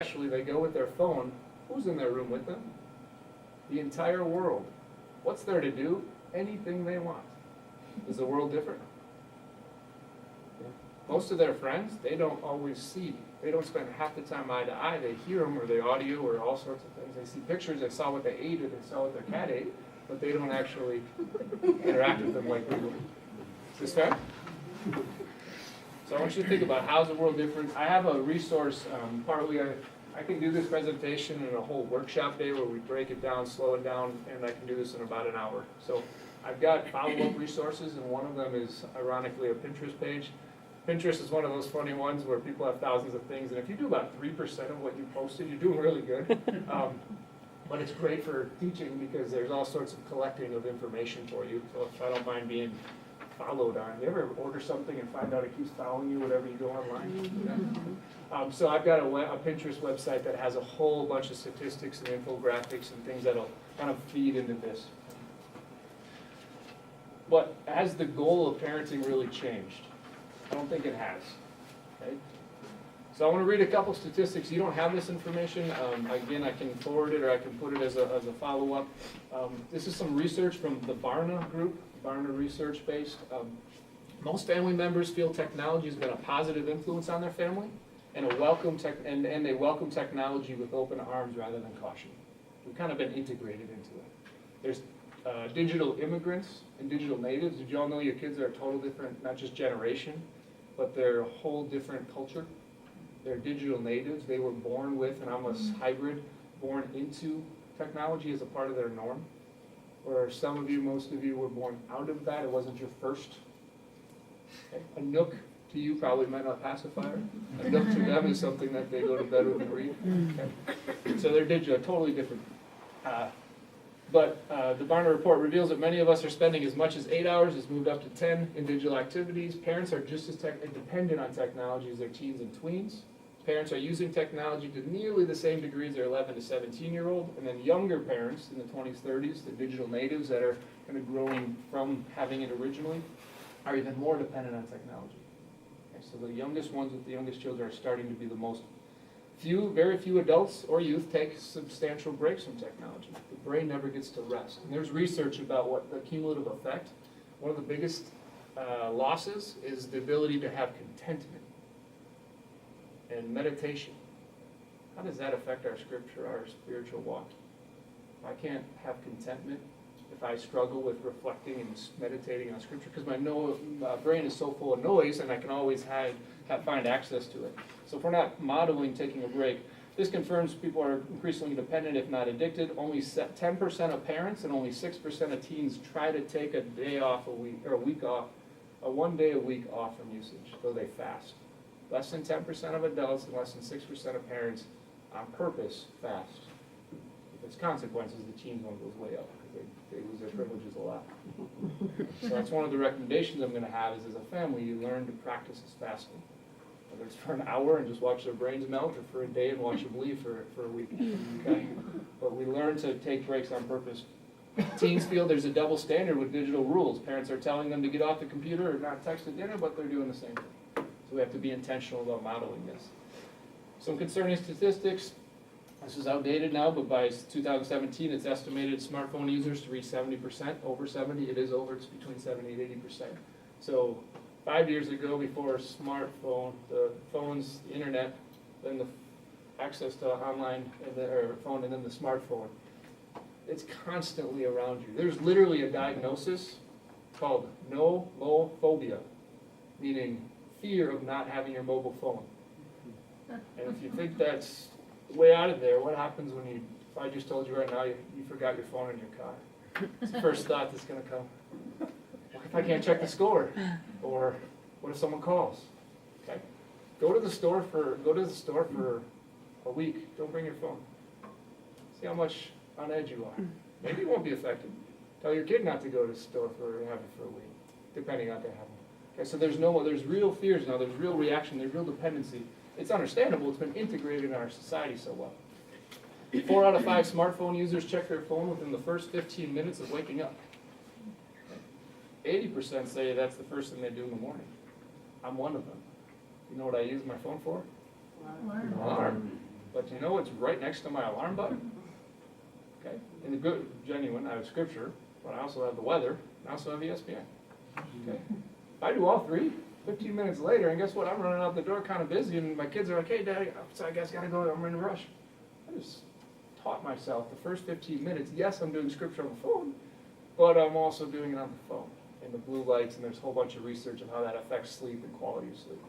Actually, they go with their phone. Who's in their room with them? The entire world. What's there to do? Anything they want. Is the world different? Yeah. Most of their friends, they don't always see. They don't spend half the time eye to eye. They hear them or they audio or all sorts of things. They see pictures, they saw what they ate or they saw what their cat ate, but they don't actually interact with them like we do. Is this fair? So I want you to think about how's the world different. I have a resource, partly I can do this presentation in a whole workshop day where we break it down, slow it down, and I can do this in about an hour. So I've got follow-up resources, and one of them is, ironically, a Pinterest page. Pinterest is one of those funny ones where people have thousands of things, and if you do about 3% of what you posted, you're doing really good. But it's great for teaching because there's all sorts of collecting of information for you. So if I don't mind being followed on. You ever order something and find out it keeps following you whenever you go online? Yeah. So I've got a Pinterest website that has a whole bunch of statistics and infographics and things that'll kind of feed into this. But has the goal of parenting really changed? I don't think it has. Okay? So I want to read a couple statistics. You don't have this information. Again, I can forward it or I can put it as a follow-up. This is some research from the Barna group. Barna research based. Most family members feel technology has been a positive influence on their family and they welcome technology with open arms rather than caution. We've kind of been integrated into it. There's digital immigrants and digital natives. Did you all know your kids are a total different, not just generation, but they're a whole different culture? They're digital natives. They were born with an almost hybrid, born into technology as a part of their norm. Or some of you, most of you were born out of that. It wasn't your first. Okay. A Nook to you probably might not pacifier. A Nook to them is something that they go to bed with and read. Okay. So they're digital, totally different. But the Barna report reveals that many of us are spending as much as 8 hours, has moved up to 10 in digital activities. Parents are just as dependent on technology as their teens and tweens. Parents are using technology to nearly the same degree as their 11 to 17-year-old. And then younger parents in the 20s, 30s, the digital natives that are kind of growing from having it originally, are even more dependent on technology. Okay, so the youngest ones with the youngest children are starting to be the most. Very few adults or youth take substantial breaks from technology. The brain never gets to rest. And there's research about what the cumulative effect, one of the biggest losses is the ability to have contentment and meditation. How does that affect our scripture, our spiritual walk? If I can't have contentment, if I struggle with reflecting and meditating on scripture, because my brain is so full of noise and I can always find access to it. So if we're not modeling taking a break, this confirms people are increasingly dependent, if not addicted. Only 10% of parents and only 6% of teens try to take a day off a week, or a week off, a 1 day a week off from usage, though they fast. Less than 10% of adults and less than 6% of parents on purpose fast. If it's consequences, the teens one goes way up because they lose their privileges a lot. So that's one of the recommendations I'm going to have is as a family, you learn to practice this fasting. Whether it's for an hour and just watch their brains melt or for a day and watch them leave for a week. Okay? But we learn to take breaks on purpose. Teens feel there's a double standard with digital rules. Parents are telling them to get off the computer or not text at dinner, but they're doing the same thing. So we have to be intentional about modeling this. Some concerning statistics. This is outdated now, but by 2017, it's estimated smartphone users to reach 70%. Over 70, it is over. It's between 70 and 80%. So 5 years ago, before smartphone, the phones, the internet, then the access to online or phone, and then the smartphone, it's constantly around you. There's literally a diagnosis called nomophobia, meaning fear of not having your mobile phone. And if you think that's way out of there, what happens when if I just told you right now you forgot your phone in your car? It's the first thought that's going to come. What if I can't check the score? Or what if someone calls? Okay, go to the store for a week. Don't bring your phone. See how much on edge you are. Maybe you won't be affected. Tell your kid not to go to the store have it for a week, depending on what they have. Okay, so there's real fears now. There's real reaction. There's real dependency. It's understandable. It's been integrated in our society so well. 4 out of 5 smartphone users check their phone within the first 15 minutes of waking up. 80% say that's the first thing they do in the morning. I'm one of them. You know what I use my phone for? Alarm. But do you know what's right next to my alarm button? Okay, in the good, genuine, I have scripture, but I also have the weather, and I also have ESPN. Okay, if I do all three, 15 minutes later, and guess what? I'm running out the door kind of busy, and my kids are like, hey, Daddy, so I guess I gotta go, I'm in a rush. I just taught myself the first 15 minutes, yes, I'm doing scripture on the phone, but I'm also doing it on the phone, and the blue lights, and there's a whole bunch of research on how that affects sleep and quality of sleep.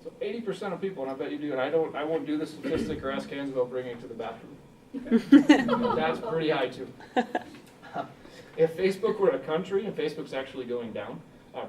So 80% of people, and I bet you do, and I won't do the statistic or ask hands about bringing it to the bathroom. Okay? That's pretty high too. If Facebook were a country, and Facebook's actually going down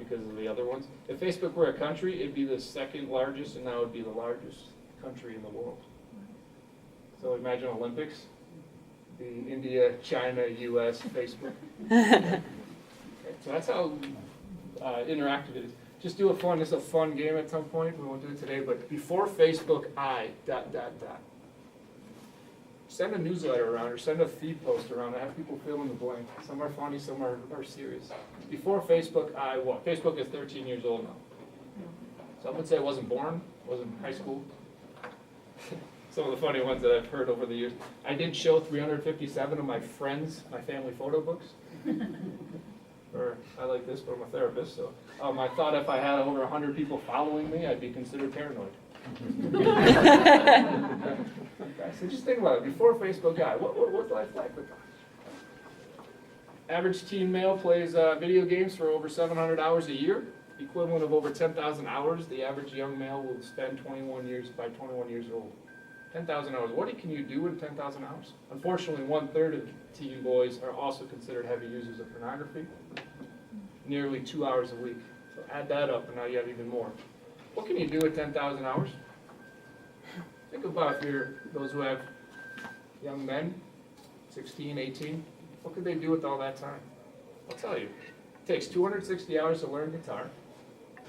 because of the other ones, if Facebook were a country, it'd be the second largest, and now it'd be the largest country in the world. So imagine Olympics, the India, China, US, Facebook. Okay, so that's how interactive it is. Just do this is a fun game at some point, we won't do it today, but before Facebook, Send a newsletter around or send a feed post around and have people fill in the blank. Some are funny, some are serious. Before Facebook, what? Facebook is 13 years old now. Some would say I wasn't born, wasn't in high school. Some of the funny ones that I've heard over the years. I did show 357 of my friends, my family photo books. Or I like this, but I'm a therapist, so I thought if I had over 100 people following me, I'd be considered paranoid. Okay, so just think about it. Before Facebook, what's life like? Average teen male plays video games for over 700 hours a year, equivalent of over 10,000 hours. The average young male will spend 21 years by 21 years old. 10,000 hours. What can you do in 10,000 hours? Unfortunately, 1/3 of teen boys are also considered heavy users of pornography. Nearly 2 hours a week. So add that up, and now you have even more. What can you do at 10,000 hours? Think about those who have young men, 16, 18. What could they do with all that time? I'll tell you. It takes 260 hours to learn guitar.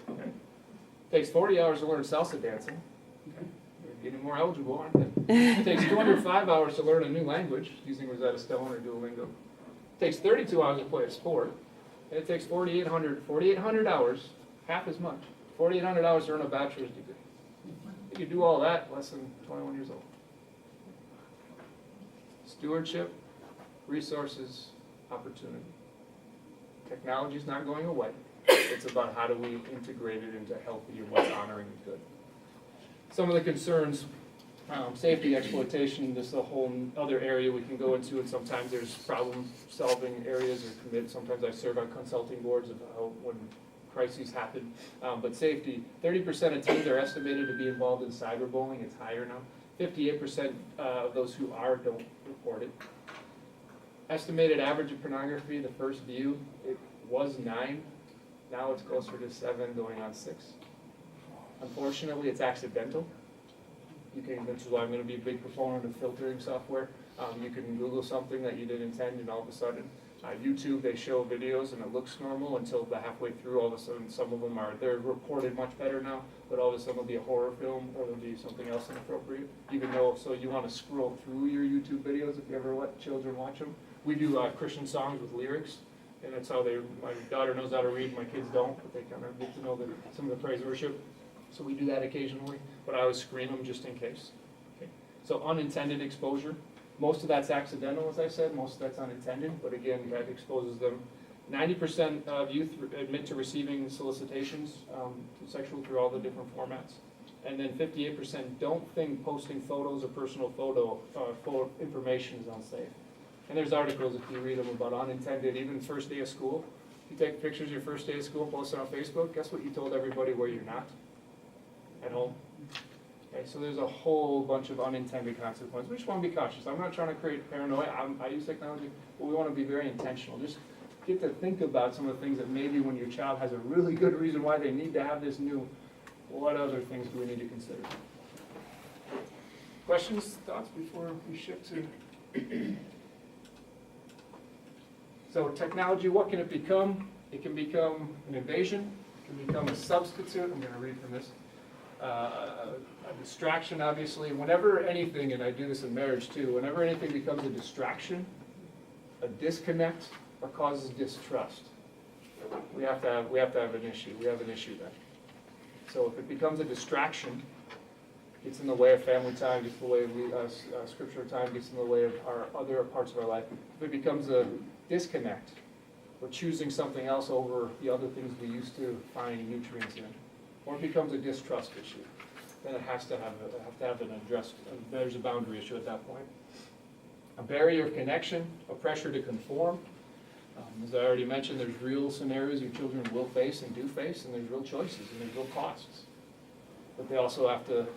Okay. It takes 40 hours to learn salsa dancing. Okay. You're getting more eligible, aren't they? It takes 205 hours to learn a new language, using Rosetta Stone or Duolingo. It takes 32 hours to play a sport. And it takes 4,800 hours, half as much. 4,800 hours to earn a bachelor's degree. You do all that less than 21 years old. Stewardship, resources, opportunity. Technology is not going away. It's about how do we integrate it into healthy and what's honoring and good. Some of the concerns, safety, exploitation, this is a whole other area we can go into, and sometimes there's problem-solving areas or sometimes I serve on consulting boards of how when crises happen, but safety, 30% of teens are estimated to be involved in cyberbullying. It's higher now. 58% of those who are don't report it. Estimated average of pornography, the first view, it was 9. Now it's closer to 7, going on 6. Unfortunately, it's accidental. This is why I'm going to be a big proponent of filtering software. You can Google something that you didn't intend, and all of a sudden, YouTube, they show videos and it looks normal until the halfway through, all of a sudden some of them they're reported much better now, but all of a sudden it'll be a horror film or there'll be something else inappropriate. Even though, so you want to scroll through your YouTube videos if you ever let children watch them. We do Christian songs with lyrics, and that's how my daughter knows how to read, my kids don't, but they kind of get to know some of the praise worship. So we do that occasionally, but I always screen them just in case. Okay. So unintended exposure. Most of that's accidental, as I said. Most of that's unintended, but again, that exposes them. 90% of youth admit to receiving solicitations sexually through all the different formats. And then 58% don't think posting photos or personal photo information is unsafe. And there's articles, if you read them, about unintended, even first day of school. If you take pictures of your first day of school, post it on Facebook, guess what you told everybody where you're not? At home. Okay, so there's a whole bunch of unintended consequences. We just want to be cautious. I'm not trying to create paranoia. I use technology, but we want to be very intentional. Just get to think about some of the things that maybe when your child has a really good reason why they need to have this new, what other things do we need to consider? Questions, thoughts before we shift to? So technology, what can it become? It can become an invasion. It can become a substitute. I'm going to read from this. A distraction, obviously. Whenever anything, and I do this in marriage too, whenever anything becomes a distraction, a disconnect, or causes distrust, we have to have an issue. We have an issue then. So if it becomes a distraction, gets in the way of family time, gets in the way of scripture time, gets in the way of our other parts of our life, if it becomes a disconnect, we're choosing something else over the other things we used to find nutrients in, or it becomes a distrust issue, then it has to have an addressed, there's a boundary issue at that point. A barrier of connection, a pressure to conform. As I already mentioned, there's real scenarios your children will face and do face, and there's real choices and there's real costs. But they also have to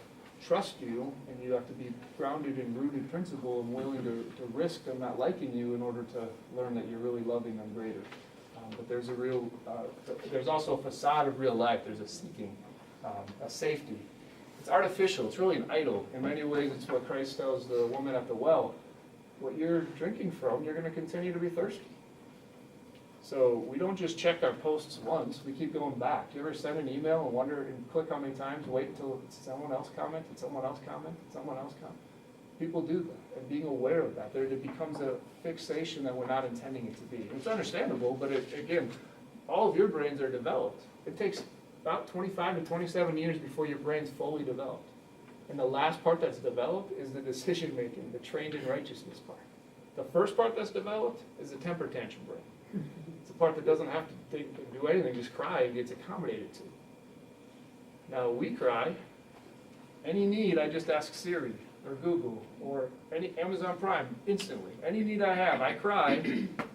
trust you, and you have to be grounded in rooted principle and willing to risk them not liking you in order to learn that you're really loving them greater. But there's a real, there's also a facade of real life. There's a seeking, a safety. It's artificial. It's really an idol. In many ways, it's what Christ tells the woman at the well. What you're drinking from, you're going to continue to be thirsty. So we don't just check our posts once, we keep going back. Do you ever send an email and wonder and click how many times, wait until someone else commented, someone else commented, someone else commented? People do that, and being aware of that, it becomes a fixation that we're not intending it to be. It's understandable, but again, all of your brains are developed. It takes about 25 to 27 years before your brain's fully developed. And the last part that's developed is the decision making, the trained in righteousness part. The first part that's developed is the temper tantrum brain. It's the part that doesn't have to do anything, just cry and gets accommodated to. Now we cry. Any need, I just ask Siri or Google or any Amazon Prime instantly. Any need I have, I cry,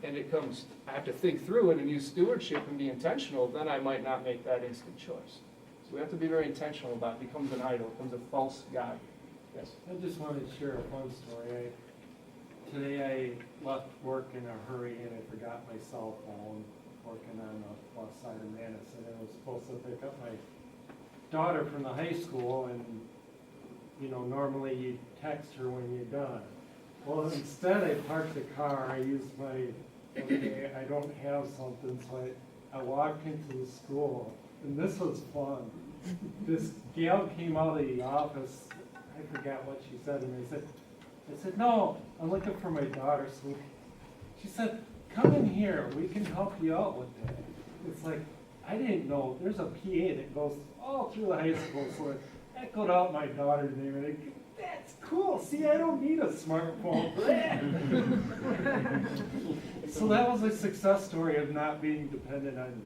and it comes. I have to think through it and use stewardship and be intentional. Then I might not make that instant choice. So we have to be very intentional about it. It becomes an idol, it becomes a false god. Yes. I just wanted to share a fun story. Today I left work in a hurry and I forgot my cell phone working on the west side of Madison. I was supposed to pick up my daughter from the high school, and you know, normally you text her when you're done. Well, instead I parked the car, I used my, okay, I don't have something, so I walked into the school, and this was fun. This gal came out of the office, I forgot what she said, and I said, no, I'm looking for my daughter. So she said, come in here, we can help you out with that. It's like, I didn't know, there's a PA that goes all through the high school, so I echoed out my daughter's name, and that's cool, see, I don't need a smartphone for that. So that was a success story of not being dependent on